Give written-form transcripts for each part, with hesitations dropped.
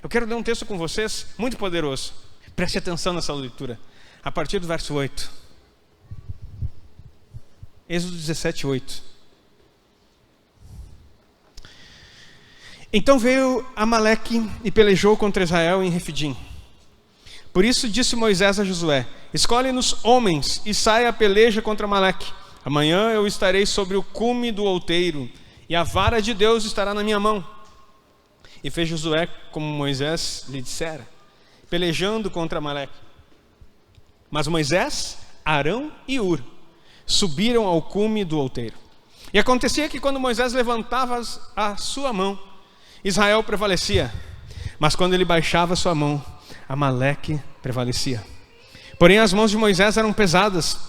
Eu quero ler um texto com vocês muito poderoso. Preste atenção nessa leitura. A partir do verso 8. Êxodo 17, 8. Então veio Amaleque e pelejou contra Israel em Refidim. Por isso disse Moisés a Josué: escolhe-nos homens e saia a peleja contra Amaleque. Amanhã eu estarei sobre o cume do outeiro, e a vara de Deus estará na minha mão. E fez Josué como Moisés lhe dissera, pelejando contra Amaleque. Mas Moisés, Arão e Hur subiram ao cume do outeiro. E acontecia que quando Moisés levantava a sua mão, Israel prevalecia. Mas quando ele baixava a sua mão, Amaleque prevalecia. Porém as mãos de Moisés eram pesadas.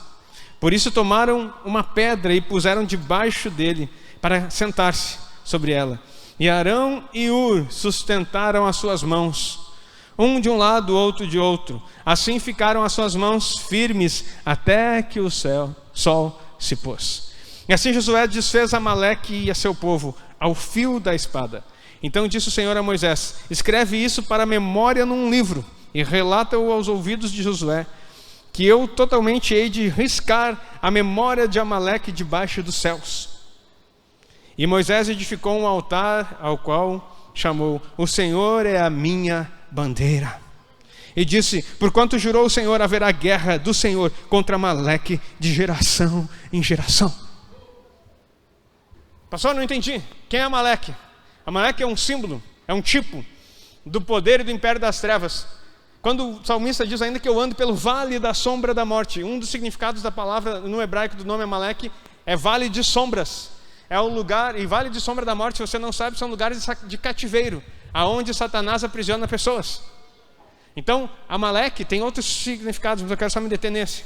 Por isso tomaram uma pedra e puseram debaixo dele para sentar-se sobre ela. E Arão e Hur sustentaram as suas mãos, um de um lado, outro de outro. Assim ficaram as suas mãos firmes até que o sol se pôs. E assim Josué desfez Amaleque e a seu povo ao fio da espada. Então disse o Senhor a Moisés: escreve isso para a memória num livro e relata-o aos ouvidos de Josué, que eu totalmente hei de riscar a memória de Amaleque debaixo dos céus. E Moisés edificou um altar ao qual chamou: o Senhor é a minha bandeira. E disse: porquanto jurou o Senhor, haverá guerra do Senhor contra Amaleque de geração em geração. Pastor, não entendi. Quem é Amaleque? Amaleque é um símbolo, é um tipo do poder e do império das trevas. Quando o salmista diz ainda que eu ando pelo vale da sombra da morte, um dos significados da palavra no hebraico do nome Amaleque é vale de sombras. É o lugar, e vale de sombra da morte, se você não sabe, são lugares de cativeiro, aonde Satanás aprisiona pessoas. Então, Amaleque tem outros significados, mas eu quero só me deter nesse.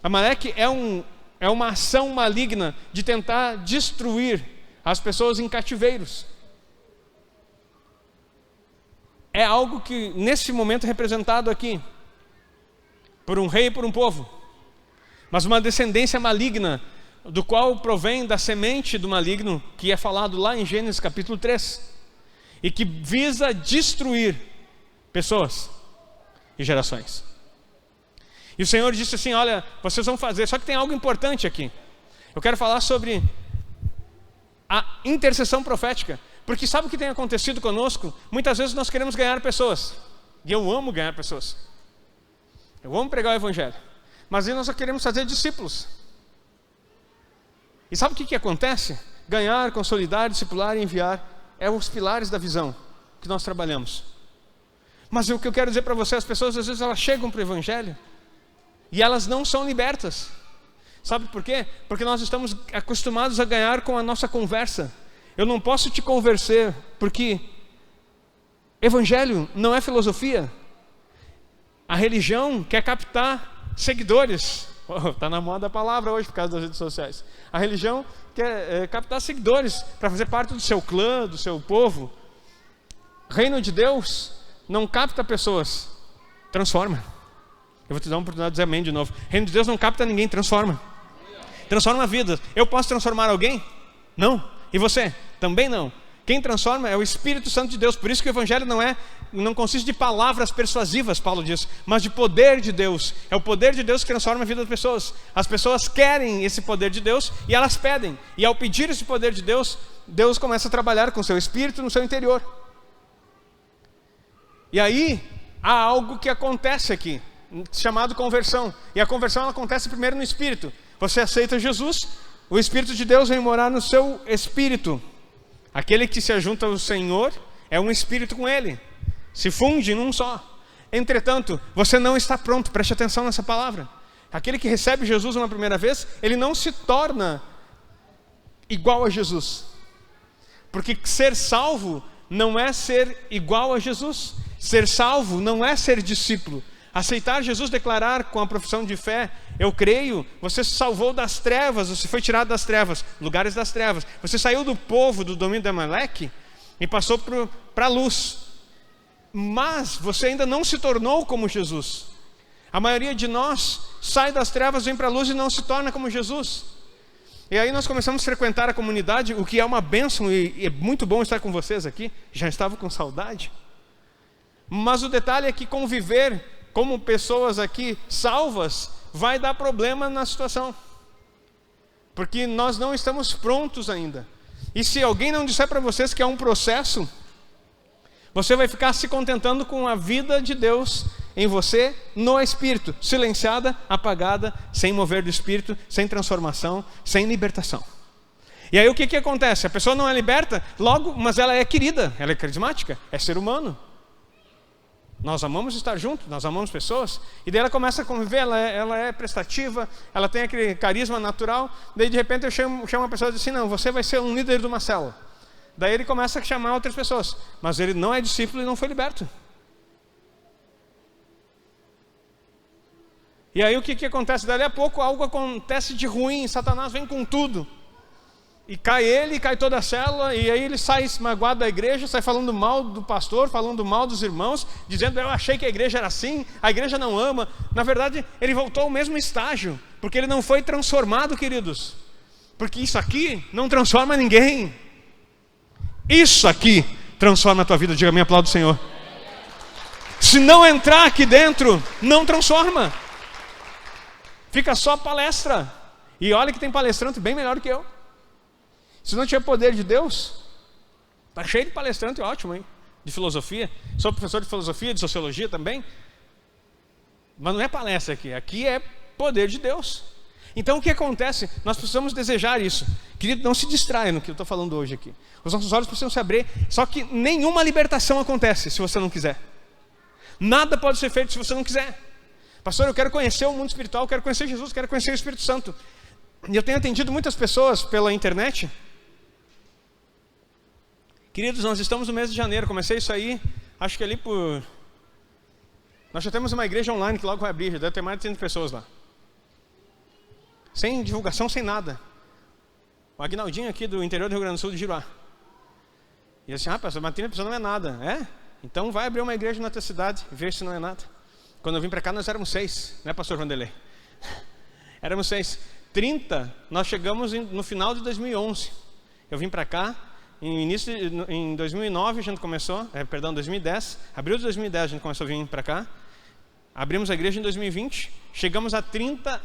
Amaleque é uma ação maligna de tentar destruir as pessoas em cativeiros. É algo que, nesse momento, é representado aqui por um rei e por um povo, mas uma descendência maligna, do qual provém da semente do maligno, que é falado lá em Gênesis capítulo 3, e que visa destruir pessoas e gerações. E o Senhor disse assim: olha, vocês vão fazer, só que tem algo importante aqui. Eu quero falar sobre a intercessão profética, porque sabe o que tem acontecido conosco? Muitas vezes nós queremos ganhar pessoas, e eu amo ganhar pessoas, eu amo pregar o evangelho, mas aí nós só queremos fazer discípulos. E sabe o que acontece? Ganhar, consolidar, discipular e enviar é os pilares da visão que nós trabalhamos. Mas o que eu quero dizer para você, as pessoas às vezes elas chegam para o evangelho e elas não são libertas. Sabe por quê? Porque nós estamos acostumados a ganhar com a nossa conversa. Eu não posso te convencer, porque evangelho não é filosofia. A religião quer captar seguidores. Está na moda a palavra hoje por causa das redes sociais. A religião quer captar seguidores para fazer parte do seu clã, do seu povo. Reino de Deus não capta pessoas, transforma. Eu vou te dar uma oportunidade de dizer amém de novo. Reino de Deus não capta ninguém, transforma. Transforma vidas. Eu posso transformar alguém? Não. E você? Também não. Quem transforma é o Espírito Santo de Deus. Por isso que o evangelho não consiste de palavras persuasivas, Paulo diz, mas de poder de Deus. É o poder de Deus que transforma a vida das pessoas. As pessoas querem esse poder de Deus e elas pedem. E ao pedir esse poder de Deus, Deus começa a trabalhar com o seu espírito no seu interior. E aí há algo que acontece aqui, chamado conversão. E a conversão ela acontece primeiro no espírito. Você aceita Jesus, o Espírito de Deus vem morar no seu espírito. Aquele que se ajunta ao Senhor é um espírito com Ele, se funde num só. Entretanto, você não está pronto, preste atenção nessa palavra. Aquele que recebe Jesus uma primeira vez, ele não se torna igual a Jesus. Porque ser salvo não é ser igual a Jesus. Ser salvo não é ser discípulo. Aceitar Jesus, declarar com a profissão de fé: eu creio, você se salvou das trevas, você foi tirado das trevas, lugares das trevas. Você saiu do povo, do domínio de Amaleque e passou para a luz. Mas você ainda não se tornou como Jesus. A maioria de nós sai das trevas, vem para a luz e não se torna como Jesus. E aí nós começamos a frequentar a comunidade, o que é uma bênção, e é muito bom estar com vocês aqui. Já estava com saudade. Mas o detalhe é que conviver como pessoas aqui salvas vai dar problema na situação. Porque nós não estamos prontos ainda. E se alguém não disser para vocês que é um processo, você vai ficar se contentando com a vida de Deus em você, no Espírito, silenciada, apagada, sem mover do Espírito, sem transformação, sem libertação. E aí o que acontece? A pessoa não é liberta, logo, mas ela é querida, ela é carismática, é ser humano. Nós amamos estar juntos, nós amamos pessoas, e daí ela começa a conviver, ela é prestativa, ela tem aquele carisma natural, daí de repente eu chamo uma pessoa e diz assim, não, você vai ser um líder de uma célula. Daí ele começa a chamar outras pessoas, mas ele não é discípulo e não foi liberto. E aí o que acontece? Dali a pouco algo acontece de ruim, Satanás vem com tudo. E cai ele, cai toda a célula, e aí ele sai magoado da igreja, sai falando mal do pastor, falando mal dos irmãos, dizendo, eu achei que a igreja era assim, a igreja não ama. Na verdade, ele voltou ao mesmo estágio, porque ele não foi transformado, queridos. Porque isso aqui não transforma ninguém. Isso aqui transforma a tua vida, diga, me aplaudo, Senhor. Se não entrar aqui dentro, não transforma. Fica só palestra. E olha que tem palestrante bem melhor que eu. Se não tiver poder de Deus, está cheio de palestrante ótimo, hein? De filosofia. Sou professor de filosofia, de sociologia também. Mas não é palestra aqui. Aqui é poder de Deus. Então o que acontece? Nós precisamos desejar isso. Querido, não se distraia no que eu estou falando hoje aqui. Os nossos olhos precisam se abrir. Só que nenhuma libertação acontece se você não quiser. Nada pode ser feito se você não quiser. Pastor, eu quero conhecer o mundo espiritual, eu quero conhecer Jesus, eu quero conhecer o Espírito Santo. E eu tenho atendido muitas pessoas pela internet. Queridos, nós estamos no mês de janeiro, comecei isso aí, acho que ali por... Nós já temos uma igreja online que logo vai abrir, já deve ter mais de 30 pessoas lá. Sem divulgação, sem nada. O Aguinaldinho aqui do interior do Rio Grande do Sul, de Giruá. E assim, pastor, mas 30 pessoas não é nada. É? Então vai abrir uma igreja na tua cidade, ver se não é nada. Quando eu vim para cá nós éramos 6, né, pastor Vanderlei? Éramos 6. 30, nós chegamos no final de 2011. Eu vim para cá, em 2009 a gente começou, 2010, abril de 2010 a gente começou a vir para cá. Abrimos a igreja em 2020, chegamos a 30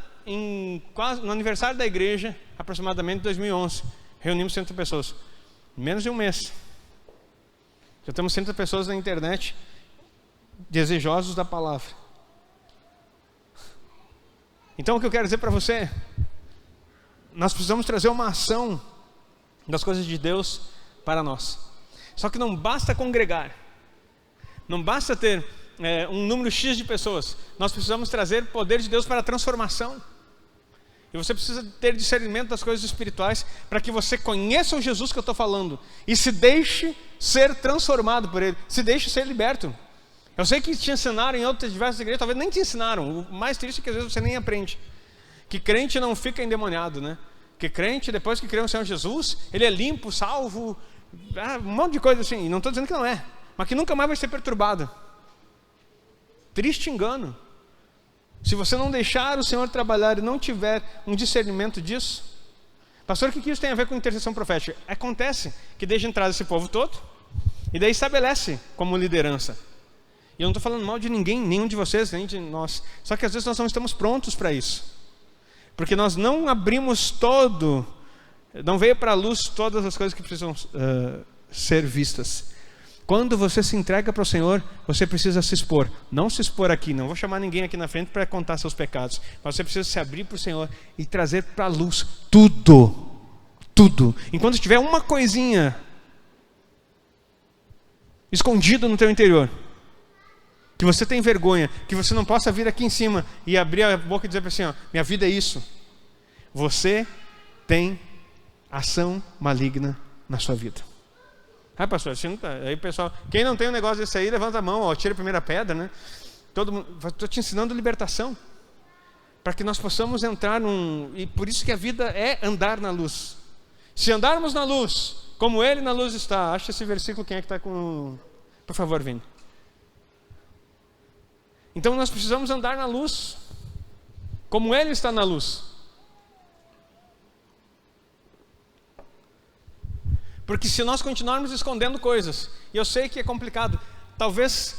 no aniversário da igreja, aproximadamente em 2011. Reunimos 100 pessoas, em menos de um mês. Já temos 100 pessoas na internet, desejosos da palavra. Então o que eu quero dizer para você, nós precisamos trazer uma ação das coisas de Deus para nós. Só que não basta congregar, não basta ter um número X de pessoas. Nós precisamos trazer poder de Deus para a transformação. E você precisa ter discernimento das coisas espirituais para que você conheça o Jesus que eu estou falando e se deixe ser transformado por Ele, se deixe ser liberto. Eu sei que te ensinaram em outras diversas igrejas, talvez nem te ensinaram. O mais triste é que às vezes você nem aprende. Que crente não fica endemoniado, né? Que crente, depois que crê no Senhor Jesus, ele é limpo, salvo, um monte de coisa assim. E não estou dizendo que não é, mas que nunca mais vai ser perturbado. Triste engano. Se você não deixar o Senhor trabalhar e não tiver um discernimento disso. Pastor, o que isso tem a ver com intercessão profética? Acontece que deixa entrar esse povo todo e daí estabelece como liderança. E eu não estou falando mal de ninguém, nenhum de vocês, nem de nós. Só que às vezes nós não estamos prontos para isso. Porque nós não abrimos não veio para a luz todas as coisas que precisam ser vistas. Quando você se entrega para o Senhor, você precisa se expor. Não se expor aqui, não vou chamar ninguém aqui na frente para contar seus pecados. Mas você precisa se abrir para o Senhor e trazer para a luz tudo. Tudo. Enquanto tiver uma coisinha escondida no teu interior, que você tem vergonha, que você não possa vir aqui em cima e abrir a boca e dizer assim, ó, minha vida é isso. Você tem ação maligna na sua vida. Pastor, assim, aí pessoal, quem não tem um negócio desse aí, levanta a mão, ó, tira a primeira pedra, né? Estou te ensinando libertação, para que nós possamos entrar e por isso que a vida é andar na luz. Se andarmos na luz, como Ele na luz está, acha esse versículo, quem é que está com... Por favor, Vini. Então nós precisamos andar na luz, como Ele está na luz. Porque se nós continuarmos escondendo coisas, e eu sei que é complicado, talvez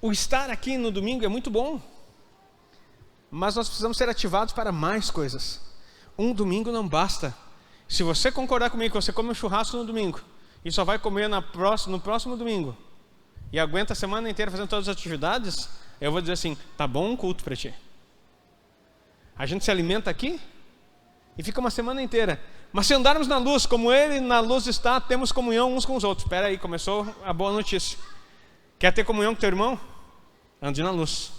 O estar aqui no domingo é muito bom, mas nós precisamos ser ativados para mais coisas. Um domingo não basta. Se você concordar comigo que você come um churrasco no domingo e só vai comer no próximo domingo e aguenta a semana inteira fazendo todas as atividades, eu vou dizer assim, tá bom um culto para ti. A gente se alimenta aqui e fica uma semana inteira. Mas se andarmos na luz, como Ele na luz está, temos comunhão uns com os outros. Espera aí, começou a boa notícia. Quer ter comunhão com teu irmão? Ande na luz.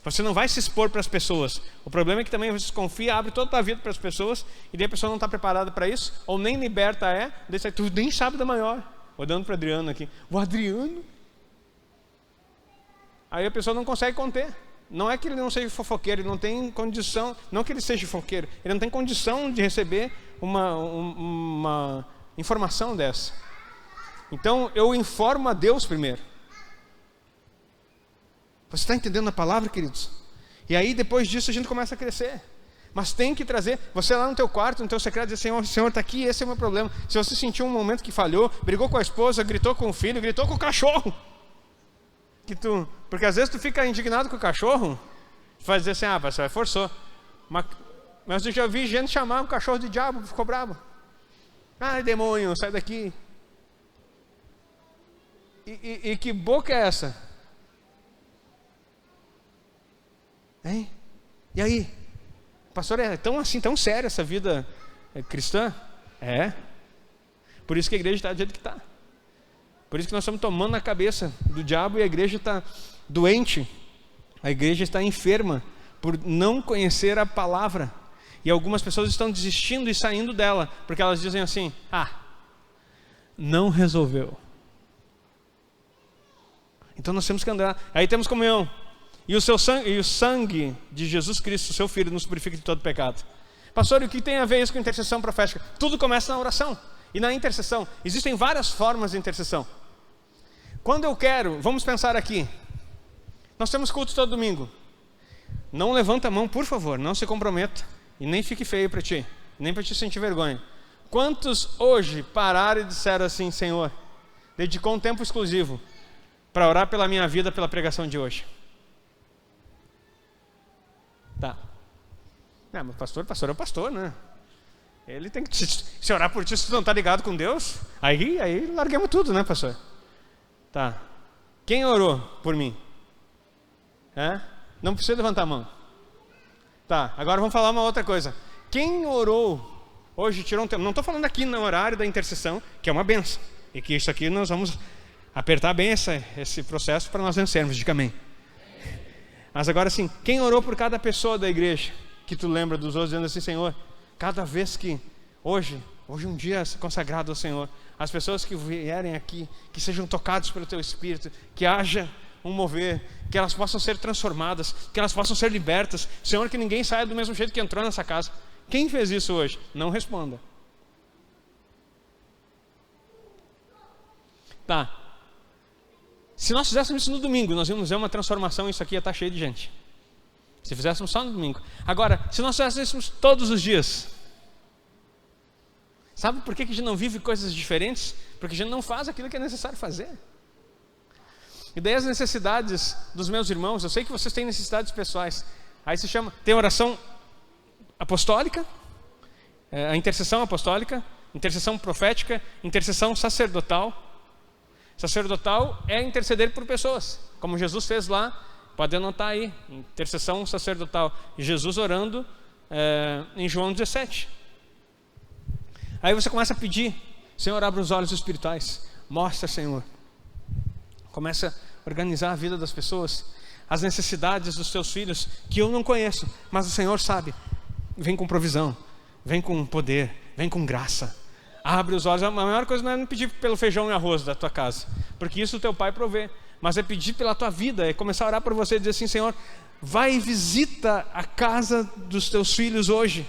Você não vai se expor para as pessoas. O problema é que também você desconfia, abre toda a tua vida para as pessoas, e daí a pessoa não está preparada para isso, ou nem liberta daí tu nem sabe da maior. Vou dando para o Adriano aqui. O Adriano? Aí a pessoa não consegue conter. Não é que ele não seja fofoqueiro, ele não tem condição, não que ele seja fofoqueiro, ele não tem condição de receber uma informação dessa. Então eu informo a Deus primeiro. Você está entendendo a palavra, queridos? E aí depois disso a gente começa a crescer. Mas tem que trazer, você lá no teu quarto, no teu secreto, dizer, Senhor está aqui, esse é o meu problema. Se você sentiu um momento que falhou, brigou com a esposa, gritou com o filho, gritou com o cachorro, porque às vezes tu fica indignado com o cachorro, tu vai dizer assim, pastor, forçou. Mas eu já vi gente chamar o cachorro de diabo, ficou bravo. Demônio, sai daqui. E que boca é essa? Hein? E aí? Pastor, é tão séria essa vida cristã? É. Por isso que a igreja está do jeito que está. Por isso que nós estamos tomando na cabeça do diabo e a igreja está doente. A igreja está enferma por não conhecer a palavra. E algumas pessoas estão desistindo e saindo dela, porque elas dizem assim, não resolveu. Então nós temos que andar. Aí temos comunhão. E o sangue de Jesus Cristo, seu Filho, nos purifica de todo pecado. Pastor, e o que tem a ver isso com intercessão profética? Tudo começa na oração. E na intercessão, existem várias formas de intercessão. Quando eu quero, vamos pensar aqui. Nós temos culto todo domingo. Não levanta a mão, por favor, não se comprometa. E nem fique feio para ti, nem para te sentir vergonha. Quantos hoje pararam e disseram assim, Senhor, dedicou um tempo exclusivo para orar pela minha vida, pela pregação de hoje? Tá. Mas pastor é o pastor, né? Ele tem que se orar por ti, se tu não está ligado com Deus. Aí larguemos tudo, né, pastor? Tá. Quem orou por mim? Não precisa levantar a mão. Tá, agora vamos falar uma outra coisa. Quem orou hoje, tirou um tempo? Não estou falando aqui no horário da intercessão, que é uma benção. E que isso aqui nós vamos apertar bem esse processo para nós vencermos, diga amém. Mas agora sim, quem orou por cada pessoa da igreja, que tu lembra dos outros, dizendo assim, Senhor, cada vez que hoje um dia consagrado ao Senhor, as pessoas que vierem aqui, que sejam tocadas pelo teu Espírito, que haja um mover, que elas possam ser transformadas, que elas possam ser libertas, Senhor, que ninguém saia do mesmo jeito que entrou nessa casa. Quem fez isso hoje? Não responda. Tá. Se nós fizéssemos isso no domingo, nós íamos ver uma transformação, isso aqui ia estar cheio de gente. Se fizéssemos só no domingo. Agora, se nós fizéssemos todos os dias, sabe por que a gente não vive coisas diferentes? Porque a gente não faz aquilo que é necessário fazer. E daí as necessidades dos meus irmãos, eu sei que vocês têm necessidades pessoais. Aí se chama, tem oração apostólica, a intercessão apostólica, intercessão profética, intercessão sacerdotal. Sacerdotal é interceder por pessoas, como Jesus fez lá, pode anotar aí, intercessão sacerdotal, Jesus orando em João 17. Aí você começa a pedir, Senhor, abre os olhos espirituais, mostra, Senhor. Começa a organizar a vida das pessoas, as necessidades dos teus filhos, que eu não conheço, mas o Senhor sabe. Vem com provisão, vem com poder, vem com graça. Abre os olhos. A maior coisa não é pedir pelo feijão e arroz da tua casa, porque isso o teu pai provê, mas é pedir pela tua vida, é começar a orar por você e dizer assim, Senhor, vai e visita a casa dos teus filhos hoje.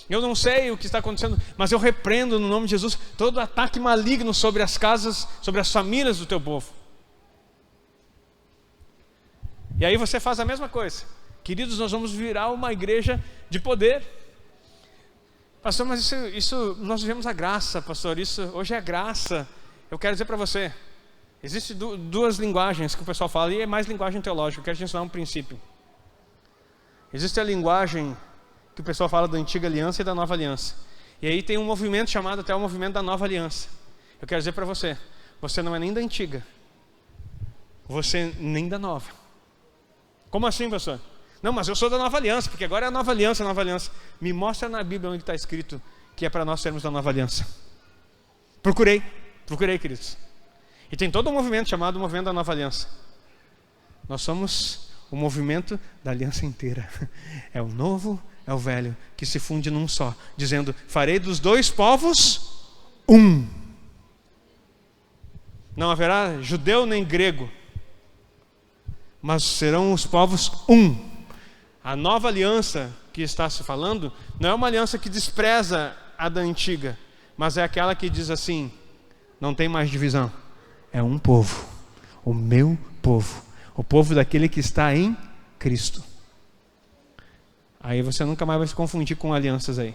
Eu não sei o que está acontecendo, mas eu repreendo no nome de Jesus todo ataque maligno sobre as casas, sobre as famílias do teu povo. E aí você faz a mesma coisa. Queridos, nós vamos virar uma igreja de poder. Pastor, mas isso nós vivemos a graça, pastor, isso hoje é graça. Eu quero dizer para você, Existem duas linguagens que o pessoal fala, e é mais linguagem teológica. Eu quero te ensinar um princípio. Existe a linguagem que o pessoal fala da antiga aliança e da nova aliança. E aí tem um movimento chamado até o movimento da nova aliança. Eu quero dizer para você, você não é nem da antiga, você nem da nova. Como assim, pastor? Não, mas eu sou da nova aliança, porque agora é a nova aliança, a nova aliança. Me mostra na Bíblia onde está escrito que é para nós sermos da nova aliança. Procurei, queridos. E tem todo um movimento chamado movimento da nova aliança. Nós somos o movimento da aliança inteira. É o novo, é o velho, que se funde num só, dizendo, farei dos dois povos um. Não haverá judeu nem grego, mas serão os povos um. A nova aliança que está se falando não é uma aliança que despreza a da antiga, mas é aquela que diz assim, não tem mais divisão. É um povo, o meu povo, o povo daquele que está em Cristo. Aí você nunca mais vai se confundir com alianças aí.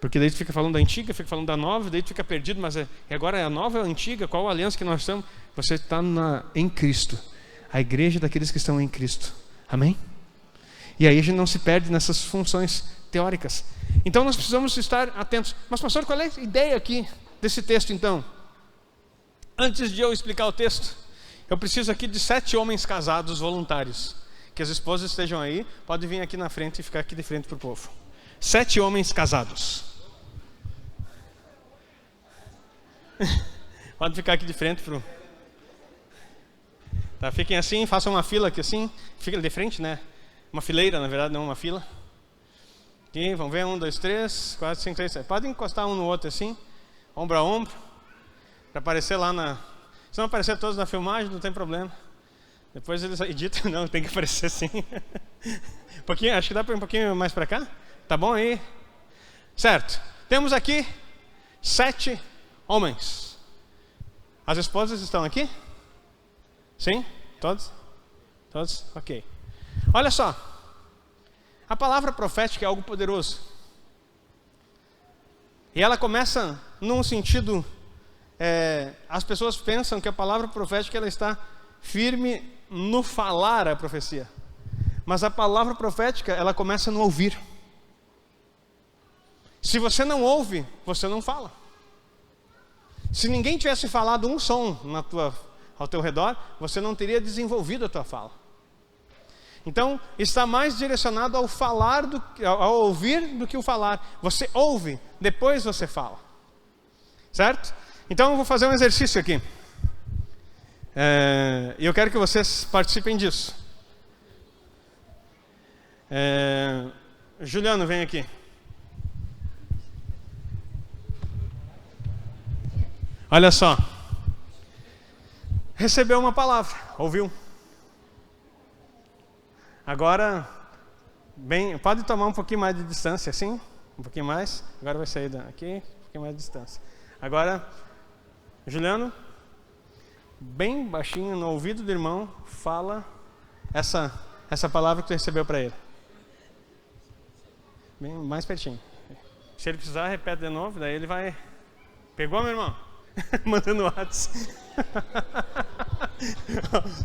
Porque daí tu fica falando da antiga, fica falando da nova, daí tu fica perdido, mas agora é a nova ou a antiga? Qual a aliança que nós estamos? Você está em Cristo, a igreja daqueles que estão em Cristo. Amém? E aí a gente não se perde nessas funções teóricas. Então nós precisamos estar atentos. Mas pastor, qual é a ideia aqui desse texto então? Antes de eu explicar o texto, eu preciso aqui de 7 homens casados voluntários. Que as esposas estejam aí, podem vir aqui na frente e ficar aqui de frente para o povo. 7 homens casados. Pode ficar aqui de frente pro. Tá, fiquem assim, façam uma fila aqui assim. Fica de frente, né? Uma fileira, na verdade, não uma fila. Aqui, vamos ver, 1, 2, 3, 4, 5, 6, 7. Podem encostar um no outro assim, ombro a ombro. Para aparecer lá na... Se não aparecer todos na filmagem, não tem problema. Depois eles editam, não, tem que aparecer sim. Um pouquinho, acho que dá para ir um pouquinho mais para cá. Tá bom aí? Certo. Temos aqui 7 homens. As esposas estão aqui? Sim? Todos? Todos? Ok. Olha só. A palavra profética é algo poderoso. E ela começa num sentido... as pessoas pensam que a palavra profética ela está firme no falar a profecia. Mas a palavra profética ela começa no ouvir. Se você não ouve, você não fala. Se ninguém tivesse falado um som ao teu redor, você não teria desenvolvido a tua fala. Então, está mais direcionado ao falar, ao ouvir do que o falar. Você ouve, depois você fala. Certo? Então, eu vou fazer um exercício aqui. E eu quero que vocês participem disso. Juliano, vem aqui. Olha só. Recebeu uma palavra, ouviu? Agora, pode tomar um pouquinho mais de distância, assim? Um pouquinho mais. Agora vai sair daqui, um pouquinho mais de distância. Agora, Juliano, bem baixinho no ouvido do irmão, fala essa palavra que tu recebeu para ele. Bem mais pertinho. Se ele precisar, repete de novo, daí ele vai... Pegou, meu irmão? Manda no WhatsApp.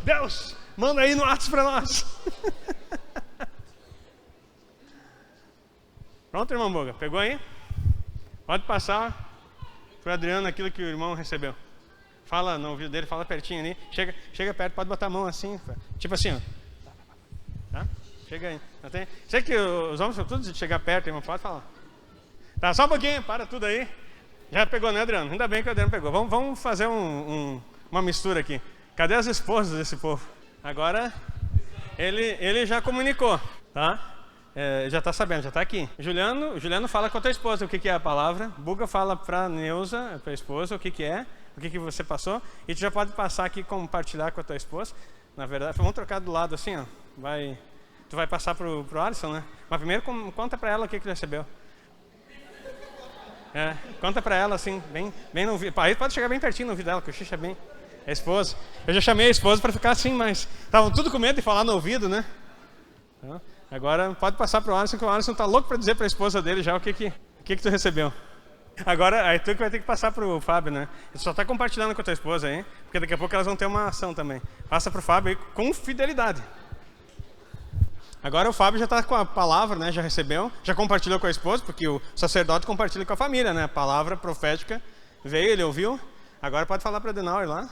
Deus, manda aí no WhatsApp para nós. Pronto, irmão Boga, pegou aí? Pode passar para o Adriano aquilo que o irmão recebeu. Fala no ouvido dele, fala pertinho ali. Chega perto, pode botar a mão assim. Tipo assim, ó. Tá? Chega aí. Não tem... Sei que os homens são todos de chegar perto, irmão, pode falar. Tá, só um pouquinho, para tudo aí. Já pegou, né, Adriano? Ainda bem que o Adriano pegou. Vamos fazer uma mistura aqui. Cadê as esposas desse povo? Agora, ele já comunicou, tá? Já está sabendo, já está aqui. Juliano fala com a tua esposa o que é a palavra. Buga fala para Neuza, para a esposa, o que é, o que você passou. E tu já pode passar aqui, compartilhar com a tua esposa. Na verdade, vamos trocar do lado assim, ó. Tu vai passar pro Alisson, né? Mas primeiro conta para ela o que recebeu. Conta para ela assim, bem no ouvido. Aí pode chegar bem pertinho no ouvido dela, que o Xixi é bem a esposa. Eu já chamei a esposa para ficar assim, mas estavam tudo com medo de falar no ouvido, né? Então, agora pode passar para o Alisson, que o Alisson está louco para dizer para a esposa dele já o que tu recebeu. Agora, aí tu que vai ter que passar pro Fábio, né? Ele só tá compartilhando com a tua esposa aí, porque daqui a pouco elas vão ter uma ação também. Passa pro Fábio aí com fidelidade. Agora o Fábio já está com a palavra, né? Já recebeu, já compartilhou com a esposa, porque o sacerdote compartilha com a família, né? A palavra profética veio, ele ouviu. Agora pode falar para o Adenauer lá.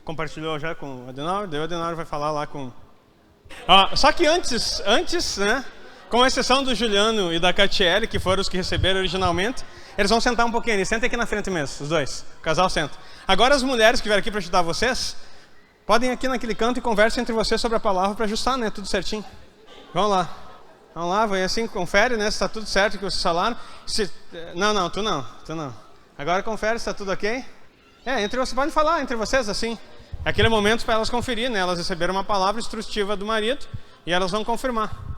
Compartilhou já com o Adenauer, daí o Adenauer vai falar lá com... só que antes, né? Com exceção do Juliano e da Catiele, que foram os que receberam originalmente, eles vão sentar um pouquinho ali. Sentem aqui na frente mesmo, os dois. O casal senta. Agora as mulheres que vieram aqui para ajudar vocês, podem ir aqui naquele canto e conversem entre vocês sobre a palavra para ajustar, né? Tudo certinho. Vamos lá, vai assim, confere, né? Se está tudo certo que vocês falaram. Não, tu não. Agora confere se está tudo ok. Entre vocês, podem falar entre vocês assim. É aquele momento para elas conferir, né? Elas receberam uma palavra instrutiva do marido e elas vão confirmar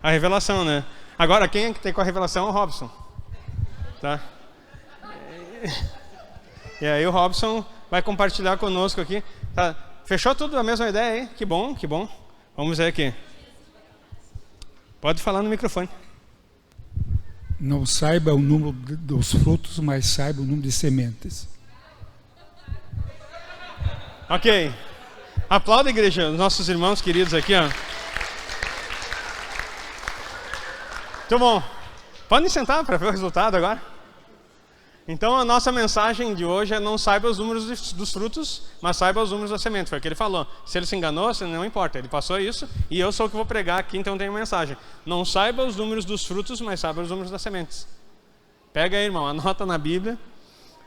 a revelação, né? Agora, quem é que tem com a revelação é o Robson. Tá? E aí o Robson vai compartilhar conosco aqui. Tá. Fechou tudo a mesma ideia aí? Que bom. Vamos ver aqui. Pode falar no microfone. Não saiba o número dos frutos, mas saiba o número de sementes. Ok. Aplauda, igreja, nossos irmãos queridos aqui, ó. Muito bom. Podem sentar para ver o resultado agora. Então a nossa mensagem de hoje é: não saiba os números dos frutos, mas saiba os números da semente. Foi o que ele falou. Se ele se enganou, não importa, ele passou isso e eu sou o que vou pregar aqui, então tem uma mensagem. Não saiba os números dos frutos, mas saiba os números das sementes. Pega aí, irmão, anota na Bíblia.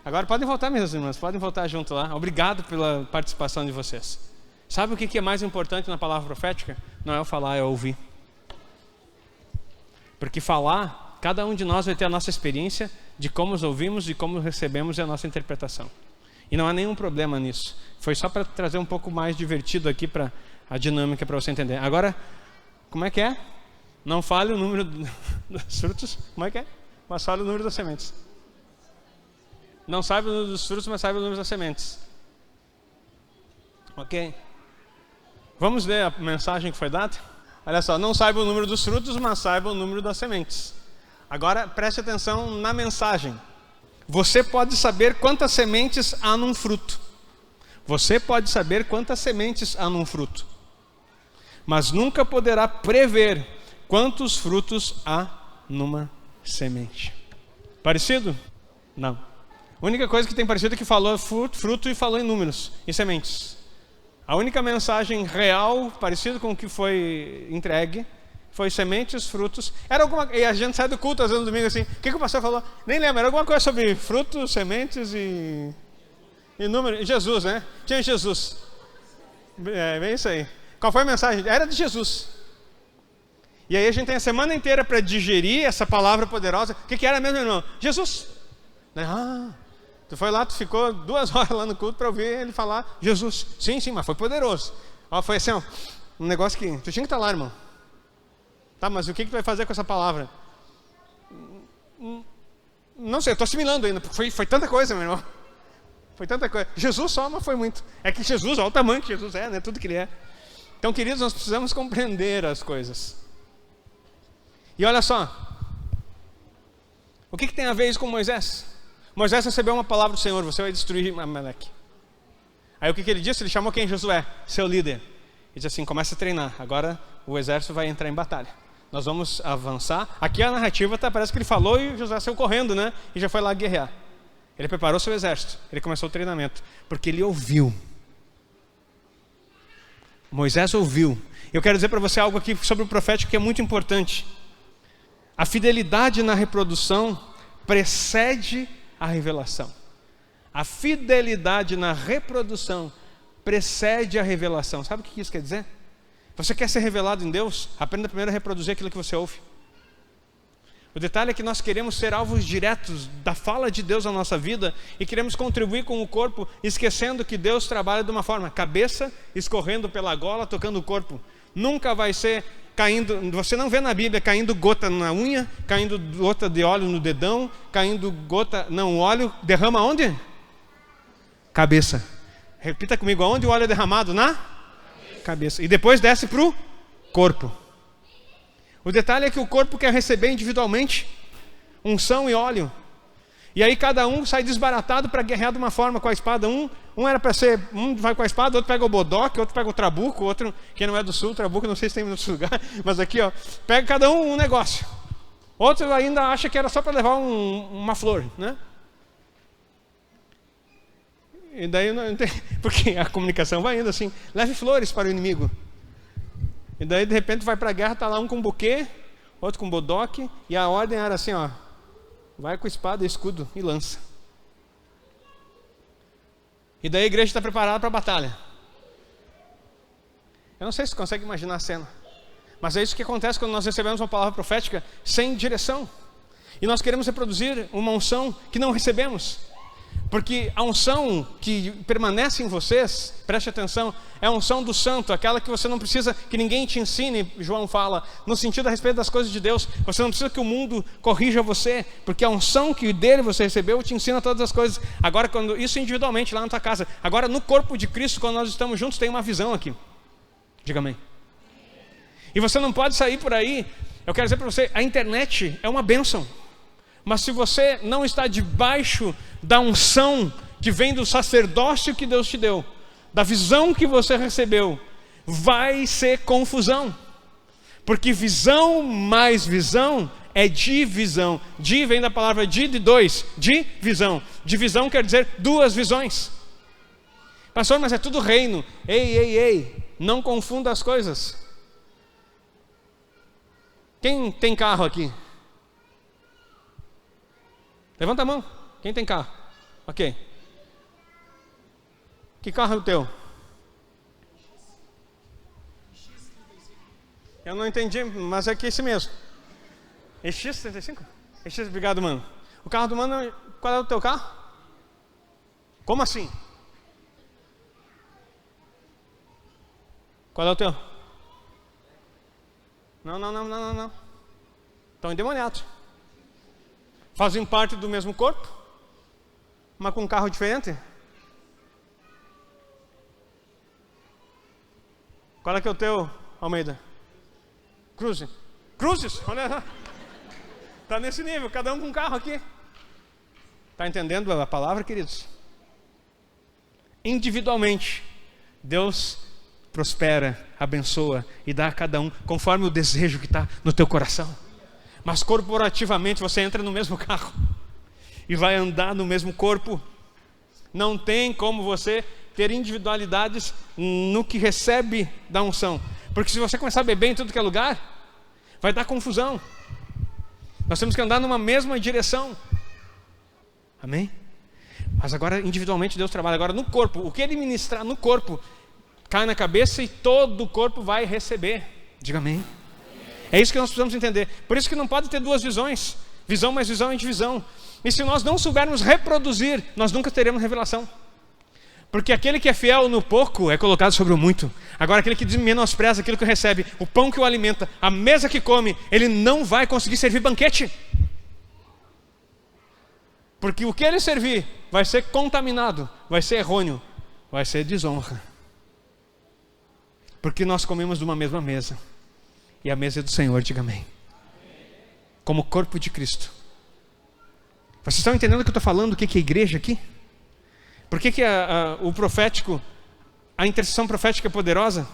Agora podem voltar, minhas irmãs, podem voltar junto lá. Obrigado pela participação de vocês. Sabe o que é mais importante na palavra profética? Não é o falar, é o ouvir. Porque falar, cada um de nós vai ter a nossa experiência de como os ouvimos e como recebemos a nossa interpretação. E não há nenhum problema nisso. Foi só para trazer um pouco mais divertido aqui para a dinâmica, para você entender. Agora, como é que é? Não fale o número dos frutos. Como é que é? Mas fale o número das sementes. Não saiba o número dos frutos, mas saiba o número das sementes. Ok? Vamos ler a mensagem que foi dada? Olha só, não saiba o número dos frutos, mas saiba o número das sementes. Agora, preste atenção na mensagem. Você pode saber quantas sementes há num fruto. Você pode saber quantas sementes há num fruto. Mas nunca poderá prever quantos frutos há numa semente. Parecido? Não. A única coisa que tem parecido é que falou fruto e falou em números, em sementes. A única mensagem real, parecida com o que foi entregue, foi sementes, frutos. Era alguma, e a gente sai do culto às vezes no domingo assim, o que o pastor falou? Nem lembro, era alguma coisa sobre frutos, sementes e número. Jesus, né? Tinha Jesus. Bem isso aí. Qual foi a mensagem? Era de Jesus. E aí a gente tem a semana inteira para digerir essa palavra poderosa. O que era mesmo, irmão? Jesus. Tu foi lá, tu ficou 2 horas lá no culto para ouvir ele falar Jesus. Sim, mas foi poderoso. Foi assim, um negócio que tu tinha que estar lá, irmão. Tá, mas o que tu vai fazer com essa palavra? Não sei, eu estou assimilando ainda, porque foi tanta coisa, meu irmão. Foi tanta coisa. Jesus só, mas foi muito. É que Jesus, olha o tamanho que Jesus é, né? Tudo que ele é. Então, queridos, nós precisamos compreender as coisas. E olha só. O que tem a ver isso com Moisés? Moisés recebeu uma palavra do Senhor: você vai destruir Amaleque. Aí o que ele disse? Ele chamou quem? Josué, seu líder. Ele disse assim: começa a treinar, agora o exército vai entrar em batalha. Nós vamos avançar. Aqui a narrativa parece que ele falou e Josué saiu correndo, né? E já foi lá guerrear. Ele preparou seu exército, ele começou o treinamento, porque ele ouviu. Moisés ouviu. Eu quero dizer para você algo aqui sobre o profético que é muito importante. A fidelidade na reprodução precede a revelação. A fidelidade na reprodução precede a revelação. Sabe o que isso quer dizer? Você quer ser revelado em Deus? Aprenda primeiro a reproduzir aquilo que você ouve. O detalhe é que nós queremos ser alvos diretos da fala de Deus na nossa vida e queremos contribuir com o corpo, esquecendo que Deus trabalha de uma forma: cabeça escorrendo pela gola, tocando o corpo. Nunca vai ser caindo, você não vê na Bíblia caindo gota na unha, caindo gota de óleo no dedão, caindo gota, não, o óleo derrama onde? Cabeça. Repita comigo: aonde o óleo é derramado? Na cabeça. E depois desce para o corpo. O detalhe é que o corpo quer receber individualmente. unção e óleo. E aí cada um sai desbaratado para guerrear de uma forma com a espada. Um era para ser, um vai com a espada, outro pega o bodoque, outro pega o trabuco, outro, quem não é do sul, trabuco, não sei se tem em outro lugar, mas aqui, ó, pega cada um negócio. Outro ainda acha que era só para levar uma flor, né? E daí não tem, porque a comunicação vai indo assim, leve flores para o inimigo. E daí de repente vai para a guerra, tá lá um com buquê, outro com bodoque, e a ordem era assim, ó, vai com espada, escudo e lança. E daí a igreja está preparada para a batalha. Eu não sei se você consegue imaginar a cena, mas é isso que acontece quando nós recebemos uma palavra profética sem direção. E nós queremos reproduzir uma unção que não recebemos. Porque a unção que permanece em vocês, preste atenção, é a unção do santo, aquela que você não precisa que ninguém te ensine, João fala, no sentido a respeito das coisas de Deus. Você não precisa que o mundo corrija você, porque a unção que dele você recebeu te ensina todas as coisas. Agora, quando isso individualmente lá na tua casa, agora no corpo de Cristo, quando nós estamos juntos, tem uma visão aqui. Diga amém. E você não pode sair por aí. Eu quero dizer para você, a internet é uma bênção. Mas se você não está debaixo da unção que vem do sacerdócio que Deus te deu, da visão que você recebeu, vai ser confusão. Porque visão mais visão é divisão. Di vem da palavra de dois, divisão. Divisão quer dizer duas visões. Pastor, mas é tudo reino. Ei, não confunda as coisas. Quem tem carro aqui? Levanta a mão. Quem tem carro? Ok. Que carro é o teu? Eu não entendi, mas é que esse mesmo. EX35? EX, obrigado, mano. O carro do mano, qual é o teu carro? Como assim? Qual é o teu? Não. Estão endemoniados. Fazem parte do mesmo corpo, mas com um carro diferente. Qual é que é o teu, Almeida? Cruzes, olha lá. Está nesse nível, cada um com um carro aqui. Está entendendo a palavra, queridos? Individualmente, Deus prospera, abençoa e dá a cada um conforme o desejo que está no teu coração. Mas corporativamente você entra no mesmo carro e vai andar no mesmo corpo. Não tem como você ter individualidades no que recebe da unção. Porque se você começar a beber em tudo que é lugar, vai dar confusão. Nós temos que andar numa mesma direção. Amém? Mas agora individualmente Deus trabalha. Agora no corpo, o que Ele ministrar no corpo cai na cabeça e todo o corpo vai receber. Diga amém. É isso que nós precisamos entender. Por isso que não pode ter duas visões. Visão mais visão é divisão. E se nós não soubermos reproduzir, nós nunca teremos revelação. Porque aquele que é fiel no pouco é colocado sobre o muito. Agora aquele que menospreza aquilo que recebe, o pão que o alimenta, a mesa que come, ele não vai conseguir servir banquete. Porque o que ele servir vai ser contaminado, vai ser errôneo, vai ser desonra. Porque nós comemos de uma mesma mesa. E a mesa é do Senhor, diga amém. Como corpo de Cristo. Vocês estão entendendo o que eu estou falando? O que é igreja aqui? Por que o profético, a intercessão profética é poderosa?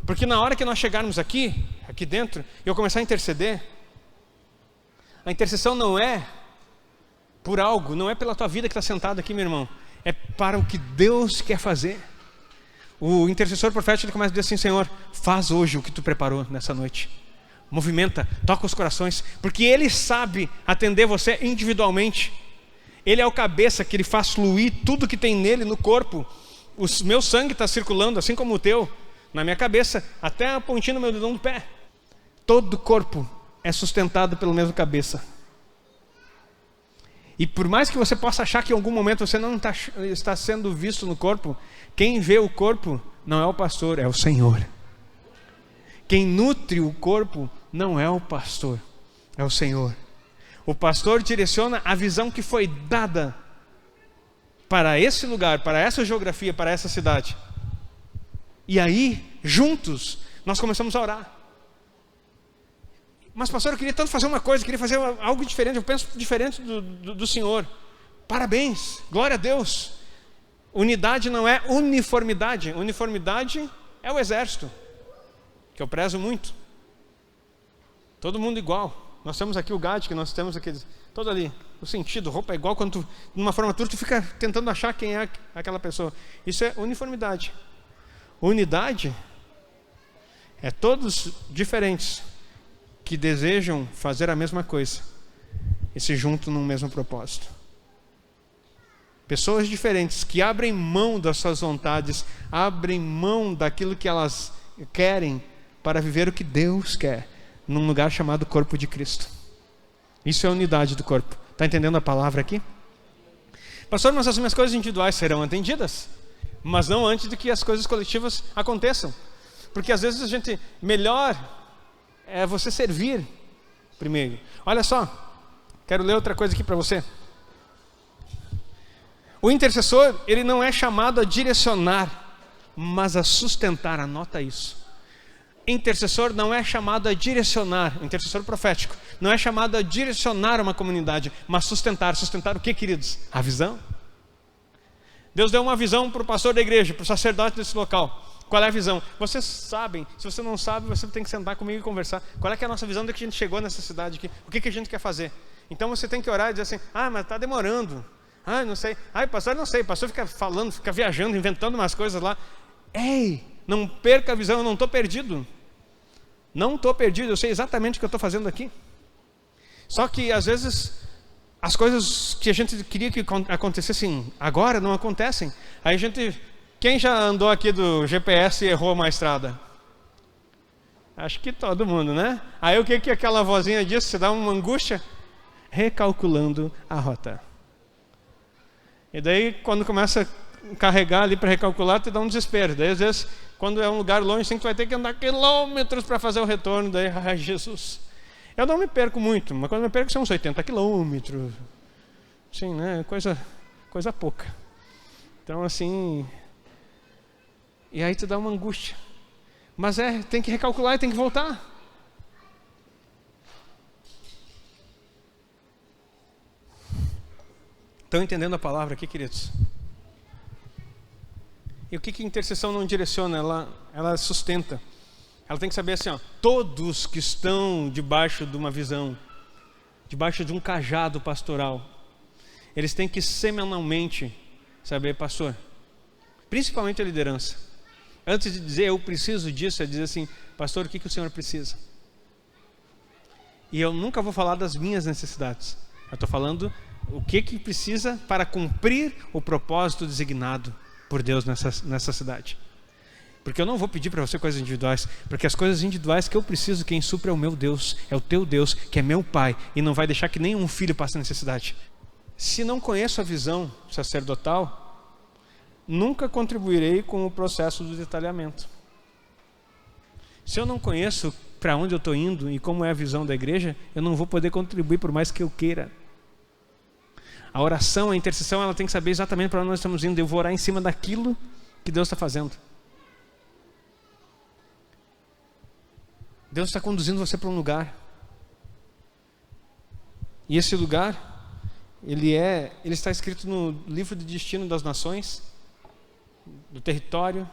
Porque na hora que nós chegarmos aqui dentro, e eu começar a interceder, a intercessão não é por algo, não é pela tua vida que está sentado aqui, meu irmão. É para o que Deus quer fazer. O intercessor profético ele começa a dizer assim: Senhor, faz hoje o que tu preparou nessa noite. Movimenta, toca os corações, porque Ele sabe atender você individualmente. Ele é o cabeça que Ele faz fluir tudo que tem nele no corpo. O meu sangue está circulando, assim como o teu, na minha cabeça, até a pontinha do meu dedão do pé. Todo o corpo é sustentado pelo mesmo cabeça. E por mais que você possa achar que em algum momento você não está sendo visto no corpo, quem vê o corpo não é o pastor, é o Senhor. Quem nutre o corpo não é o pastor, é o Senhor. O pastor direciona a visão que foi dada para esse lugar, para essa geografia, para essa cidade. E aí, juntos, nós começamos a orar. Mas pastor, eu queria tanto fazer uma coisa, queria fazer algo diferente, eu penso diferente do senhor. Parabéns, glória a Deus. Unidade não é uniformidade. Uniformidade é o exército, que eu prezo muito. Todo mundo igual. Nós temos aqui o GAD, que nós temos aqui, todo ali, o sentido, roupa é igual. Quando tu, numa formatura, tu fica tentando achar quem é aquela pessoa. Isso é uniformidade. Unidade é todos diferentes que desejam fazer a mesma coisa e se juntam num mesmo propósito. Pessoas diferentes que abrem mão das suas vontades, abrem mão daquilo que elas querem para viver o que Deus quer, num lugar chamado corpo de Cristo. Isso é a unidade do corpo. Está entendendo a palavra aqui? Pastor, mas as minhas coisas individuais serão atendidas, mas não antes de que as coisas coletivas aconteçam. Porque às vezes a gente, melhor é você servir primeiro. Olha só, quero ler outra coisa aqui para você. O intercessor, ele não é chamado a direcionar, mas a sustentar. Anota isso. Intercessor não é chamado a direcionar, intercessor profético, não é chamado a direcionar uma comunidade, mas sustentar. Sustentar o que, queridos? A visão. Deus deu uma visão para o pastor da igreja, para o sacerdote desse local. Qual é a visão? Vocês sabem. Se você não sabe, você tem que sentar comigo e conversar. Qual é que é a nossa visão de que a gente chegou nessa cidade aqui? O que a gente quer fazer? Então você tem que orar e dizer assim: ah, mas está demorando. Ah, não sei. Ah, pastor, não sei. Pastor fica falando, fica viajando, inventando umas coisas lá. Ei, não perca a visão, eu não estou perdido. Não estou perdido, eu sei exatamente o que eu estou fazendo aqui. Só que às vezes as coisas que a gente queria que acontecessem agora não acontecem. Aí a gente... Quem já andou aqui do GPS e errou uma estrada? Acho que todo mundo, né? Aí o que aquela vozinha disse? Você dá uma angústia? Recalculando a rota. E daí quando começa a carregar ali para recalcular, te dá um desespero. Daí às vezes, quando é um lugar longe, assim, tu vai ter que andar quilômetros para fazer o retorno. Daí, ai Jesus. Eu não me perco muito, mas quando me perco são uns 80 quilômetros. Sim, né? Coisa pouca. Então assim... E aí te dá uma angústia. Mas tem que recalcular e tem que voltar. Estão entendendo a palavra aqui, queridos? E o que a intercessão não direciona? Ela sustenta. Ela tem que saber assim, ó, todos que estão debaixo de uma visão, debaixo de um cajado pastoral, eles têm que semanalmente saber, pastor, principalmente a liderança, antes de dizer eu preciso disso, é dizer assim, pastor, o que o senhor precisa? E eu nunca vou falar das minhas necessidades. Eu estou falando o que precisa para cumprir o propósito designado por Deus nessa cidade. Porque eu não vou pedir para você coisas individuais, porque as coisas individuais que eu preciso, quem supre é o meu Deus, é o teu Deus, que é meu Pai, e não vai deixar que nenhum filho passe necessidade. Se não conheço a visão sacerdotal, nunca contribuirei com o processo do detalhamento. Se eu não conheço para onde eu estou indo e como é a visão da igreja, eu não vou poder contribuir por mais que eu queira. A oração, a intercessão, ela tem que saber exatamente para onde nós estamos indo. Eu vou orar em cima daquilo que Deus está fazendo. Deus está conduzindo você para um lugar. E esse lugar, ele está escrito no livro de destino das nações, do território,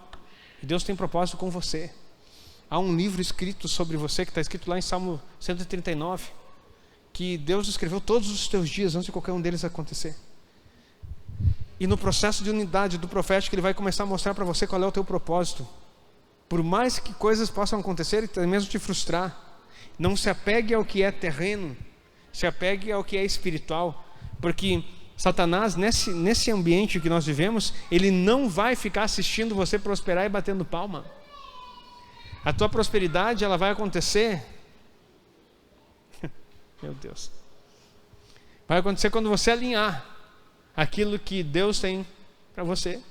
e Deus tem propósito com você. Há um livro escrito sobre você, que está escrito lá em Salmo 139, que Deus escreveu todos os teus dias antes de qualquer um deles acontecer. E no processo de unidade do profético, ele vai começar a mostrar para você qual é o teu propósito. Por mais que coisas possam acontecer e até mesmo te frustrar, não se apegue ao que é terreno, se apegue ao que é espiritual, porque Satanás, nesse ambiente que nós vivemos, ele não vai ficar assistindo você prosperar e batendo palma. A tua prosperidade, ela vai acontecer, meu Deus, vai acontecer quando você alinhar aquilo que Deus tem para você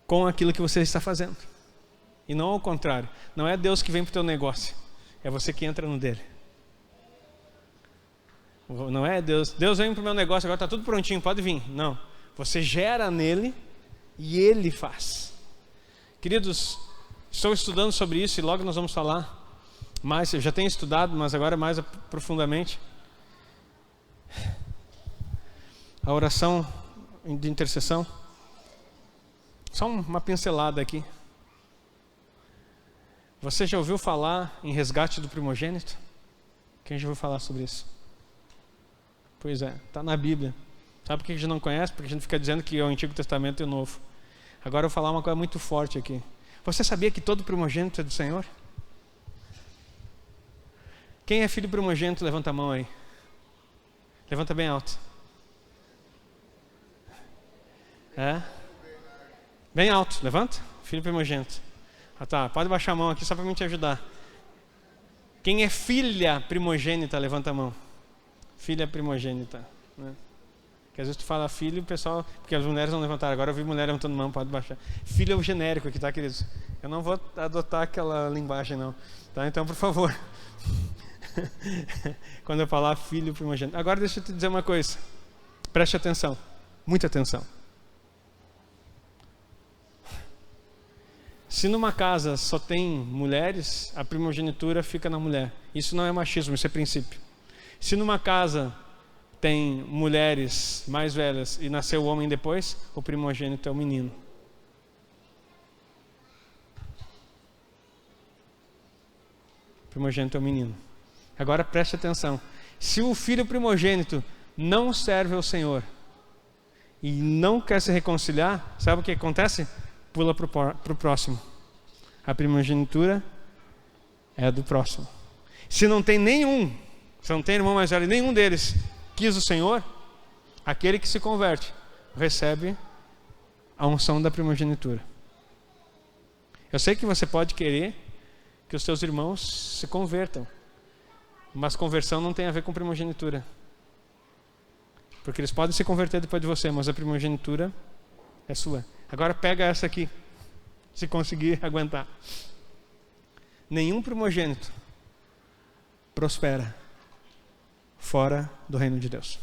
com aquilo que você está fazendo. E não ao contrário. Não é Deus que vem para o teu negócio, é você que entra no dele. Não é Deus vem para o meu negócio, agora está tudo prontinho, pode vir. Não, você gera nele e ele faz. Queridos, estou estudando sobre isso e logo nós vamos falar. mais, eu já tenho estudado, mas agora mais profundamente. A oração de intercessão. Só uma pincelada aqui. Você já ouviu falar em resgate do primogênito? Quem já ouviu falar sobre isso? Pois é, está na Bíblia. Sabe por que a gente não conhece? Porque a gente fica dizendo que é o Antigo Testamento e o Novo. Agora eu vou falar uma coisa muito forte aqui. Você sabia que todo primogênito é do Senhor? Quem é filho primogênito, levanta a mão aí. Levanta bem alto. É? Bem alto, levanta. Filho primogênito. Ah tá, pode baixar a mão aqui só para mim te ajudar. Quem é filha primogênita, levanta a mão. Filha primogênita, né? Porque às vezes tu fala filho, o pessoal, porque as mulheres não levantaram. Agora eu vi mulher levantando mão, pode baixar. Filho é o genérico aqui, tá, queridos? Eu não vou adotar aquela linguagem não, tá? Então, por favor. Quando eu falar filho primogênito. Agora deixa eu te dizer uma coisa. Preste atenção, muita atenção. Se numa casa só tem mulheres, a primogenitura fica na mulher. Isso não é machismo, isso é princípio. Se numa casa tem mulheres mais velhas e nasceu o homem depois, o primogênito é o menino. O primogênito é o menino. Agora preste atenção. Se o filho primogênito não serve ao Senhor e não quer se reconciliar, sabe o que acontece? Pula para o próximo. A primogenitura é do próximo. Se não tem nenhum, se não tem irmão mais velho, nenhum deles quis o Senhor, aquele que se converte recebe a unção da primogenitura. Eu sei que você pode querer que os seus irmãos se convertam, mas conversão não tem a ver com primogenitura. Porque eles podem se converter depois de você, mas a primogenitura é sua. Agora pega essa aqui, se conseguir aguentar. Nenhum primogênito prospera fora do reino de Deus.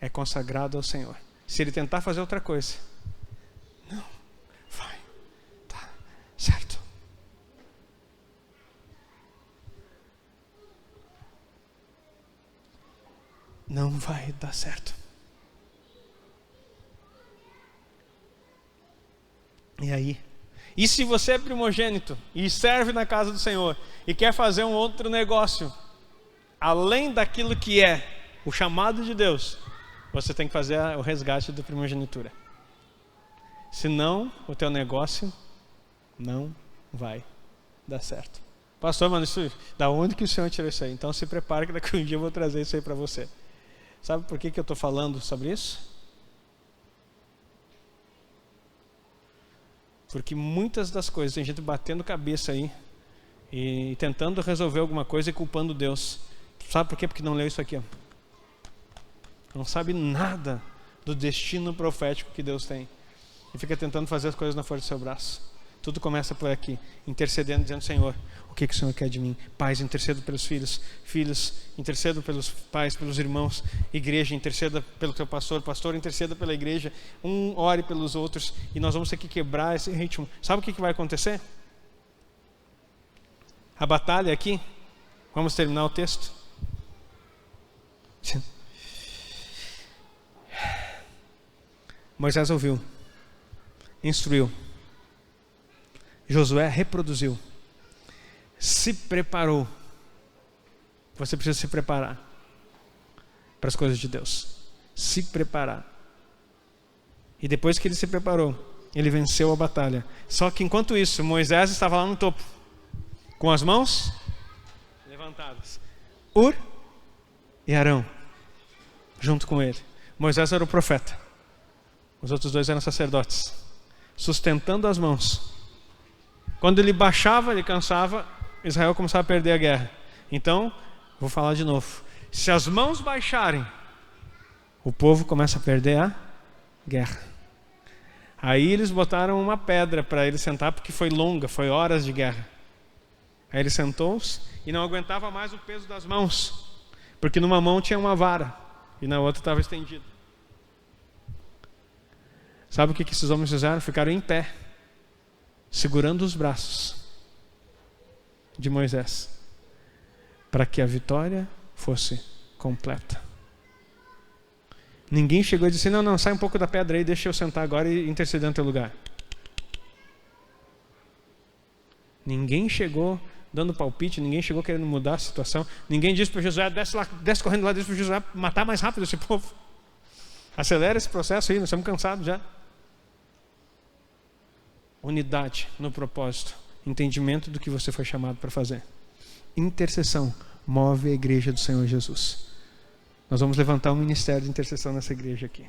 É consagrado ao Senhor. Se ele tentar fazer outra coisa, não vai dar certo. Não vai dar certo. E aí? E se você é primogênito e serve na casa do Senhor e quer fazer um outro negócio, além daquilo que é o chamado de Deus, você tem que fazer o resgate da primogenitura. Senão, o teu negócio não vai dar certo. Pastor, mano, da onde que o Senhor tirou isso aí? Então se prepare que daqui a um dia eu vou trazer isso aí para você. Sabe por que eu estou falando sobre isso? Porque muitas das coisas, tem gente batendo cabeça aí e tentando resolver alguma coisa e culpando Deus. Sabe por quê? Porque não leu isso aqui, ó. Não sabe nada do destino profético que Deus tem. E fica tentando fazer as coisas na força do seu braço. Tudo começa por aqui, intercedendo, dizendo: Senhor, o que o Senhor quer de mim? Pais, intercedo pelos filhos. Filhos, intercedo pelos pais, pelos irmãos. Igreja, interceda pelo teu pastor. Pastor, interceda pela igreja. Um ore pelos outros. E nós vamos ter que quebrar esse ritmo. Sabe o que vai acontecer? A batalha aqui, vamos terminar o texto. Moisés ouviu, instruiu. Josué reproduziu, se preparou. Você precisa se preparar para as coisas de Deus. Se preparar. E depois que ele se preparou, ele venceu a batalha. Só que enquanto isso, Moisés estava lá no topo, com as mãos levantadas. Hur e Arão, junto com ele. Moisés era o profeta. Os outros dois eram sacerdotes, sustentando as mãos. Quando ele baixava, ele cansava, Israel começava a perder a guerra. Então, vou falar de novo. Se as mãos baixarem, o povo começa a perder a guerra. Aí eles botaram uma pedra para ele sentar, porque foi longa, foi horas de guerra. Aí ele sentou-se e não aguentava mais o peso das mãos, porque numa mão tinha uma vara e na outra estava estendida. Sabe o que esses homens fizeram? Ficaram em pé, segurando os braços. de Moisés, para que a vitória fosse completa. Ninguém chegou e disse: não, sai um pouco da pedra aí, deixa eu sentar agora e interceder no teu lugar. Ninguém chegou dando palpite, ninguém chegou querendo mudar a situação, ninguém disse para Josué: desce correndo lá, diz para Josué matar mais rápido esse povo. Acelera esse processo aí, nós estamos cansados já. Unidade no propósito, entendimento do que você foi chamado para fazer. Intercessão move a igreja do Senhor Jesus. Nós vamos levantar um ministério de intercessão nessa igreja aqui.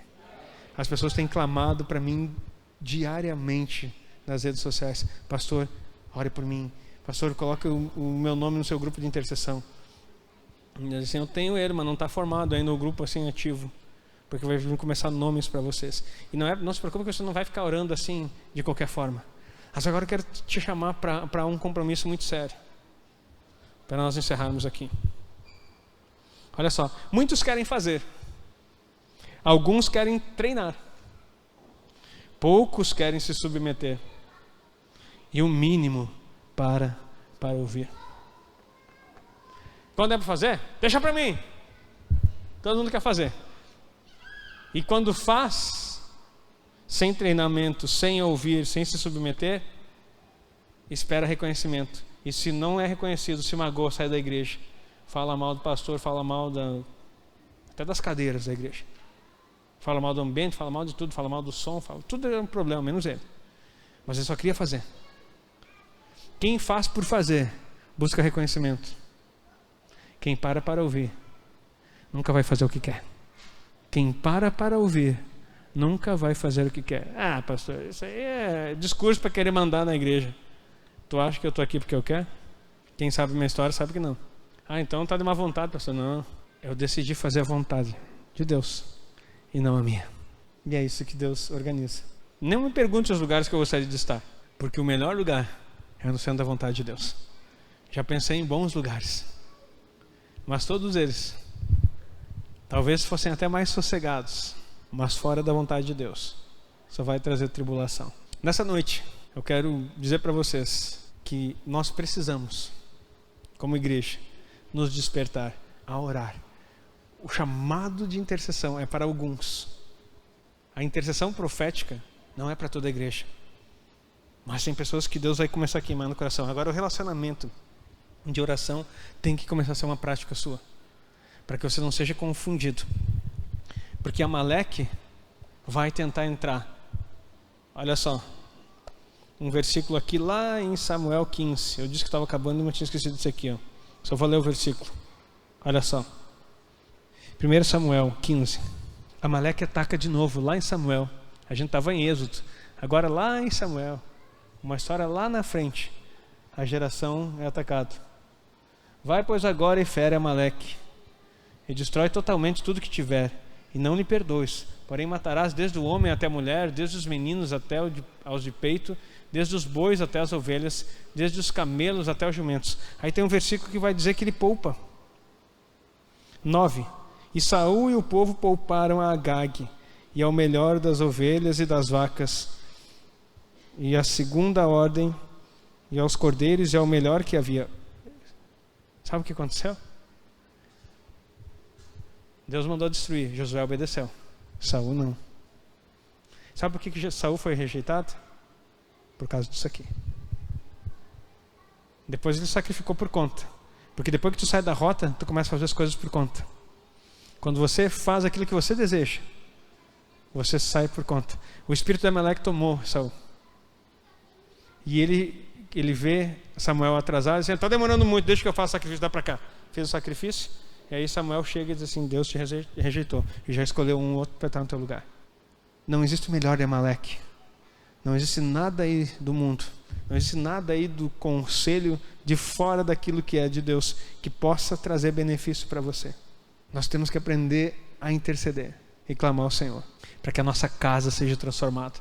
As pessoas têm clamado para mim diariamente nas redes sociais: pastor, ore por mim. Pastor, coloque o meu nome no seu grupo de intercessão. E assim, eu tenho ele, mas não está formado ainda o grupo assim ativo, porque vai começar nomes para vocês. E não se preocupe que você não vai ficar orando assim de qualquer forma. Mas agora eu quero te chamar para um compromisso muito sério, para nós encerrarmos aqui. Olha só, muitos querem fazer, alguns querem treinar, poucos querem se submeter, e o mínimo para ouvir. Quando é para fazer, deixa para mim. Todo mundo quer fazer. E quando faz, sem treinamento, sem ouvir, sem se submeter, espera reconhecimento. E se não é reconhecido, se magoa, sai da igreja. Fala mal do pastor, fala mal até das cadeiras da igreja. Fala mal do ambiente, fala mal de tudo, fala mal do som, tudo é um problema, menos ele. Mas ele só queria fazer. Quem faz por fazer, busca reconhecimento. Quem para ouvir, nunca vai fazer o que quer. Quem para ouvir, nunca vai fazer o que quer. Ah, pastor, isso aí é discurso para querer mandar na igreja. Tu acha que eu estou aqui porque eu quero? Quem sabe minha história sabe que não. Ah, então está de má vontade, pastor. Não, eu decidi fazer a vontade de Deus e não a minha. E é isso que Deus organiza. Não me pergunte os lugares que eu gostaria de estar, porque o melhor lugar é no centro da vontade de Deus. Já pensei em bons lugares, mas todos eles talvez fossem até mais sossegados, mas fora da vontade de Deus só vai trazer tribulação. Nessa noite eu quero dizer para vocês que nós precisamos, como igreja, nos despertar a orar. O chamado de intercessão é para alguns. A intercessão profética não é para toda a igreja, mas tem pessoas que Deus vai começar a queimar no coração. Agora o relacionamento de oração tem que começar a ser uma prática sua, para que você não seja confundido, porque Amaleque vai tentar entrar. Olha só, um versículo aqui lá em Samuel 15. Eu disse que estava acabando, mas tinha esquecido disso aqui, ó. Só vou ler o versículo. Olha só, 1 Samuel 15. Amaleque ataca de novo lá em Samuel. A gente estava em Êxodo, agora lá em Samuel, uma história lá na frente. A geração é atacada. Vai, pois, agora e fere Amaleque, e destrói totalmente tudo que tiver, e não lhe perdoes. Porém matarás desde o homem até a mulher, desde os meninos até aos de peito, desde os bois até as ovelhas, desde os camelos até os jumentos. Aí tem um versículo que vai dizer que ele poupa. 9. E Saul e o povo pouparam a Agag, e ao melhor das ovelhas e das vacas, e a segunda ordem, e aos cordeiros, e ao melhor que havia. Sabe o que aconteceu? Deus mandou destruir, Josué obedeceu, Saul não. Sabe por que Saul foi rejeitado? Por causa disso aqui. Depois ele sacrificou por conta, porque depois que tu sai da rota, tu começa a fazer as coisas por conta. Quando você faz aquilo que você deseja, você sai por conta. O espírito de Amaleque tomou Saul, e ele vê Samuel atrasado e diz: está demorando muito, deixa que eu faça o sacrifício, dá para cá. Fez o sacrifício, e aí Samuel chega e diz assim: Deus te rejeitou e já escolheu um outro para estar no teu lugar. Não existe o melhor de Amaleque. Não existe nada aí do mundo, não existe nada aí do conselho de fora daquilo que é de Deus que possa trazer benefício para você. Nós temos que aprender a interceder e clamar ao Senhor para que a nossa casa seja transformada.